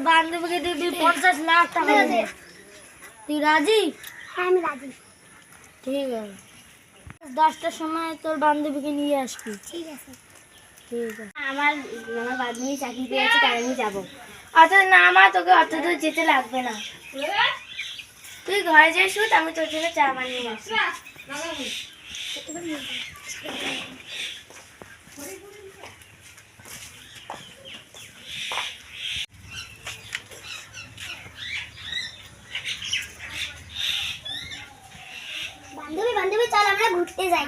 বান্ধবীকে দিবি 50 লাখ টাকা দেবে। তুই রাজি? হ্যাঁ আমি রাজি। ঠিক আছে, 10টার সময় তোর বান্ধবীকে নিয়ে আসবি। ঠিক আছে। ঠিক আছে। আমার আমার বান্ধবী চাকরি পেয়েছে, তাই আমি যাবো। আচ্ছা না মা, তোকে অত দূর যেতে লাগবে না, তুই ঘরে যাই শুত, আমি তোর জন্য চা বানিয়ে আসি। বান্ধবী বান্ধবী চল আমরা ঘুরতে যাই।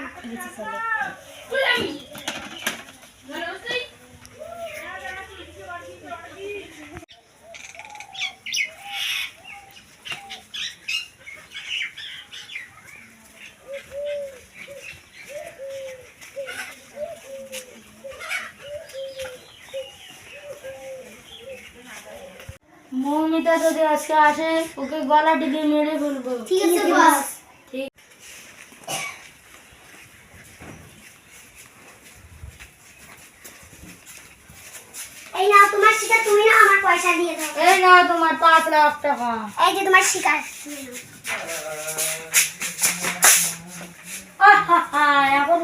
মৌমিতা যদি আজকে আসে ওকে গলা টিপে মেরে ফেলবো। ঠিক আছে বস। ঠিক। এই নাও তোমার শিকার, তুমি না আমার পয়সা দিয়ে দাও। এই না তোমার 5 লাখ টাকা। এই যে তোমার শিকার। আহা, এখন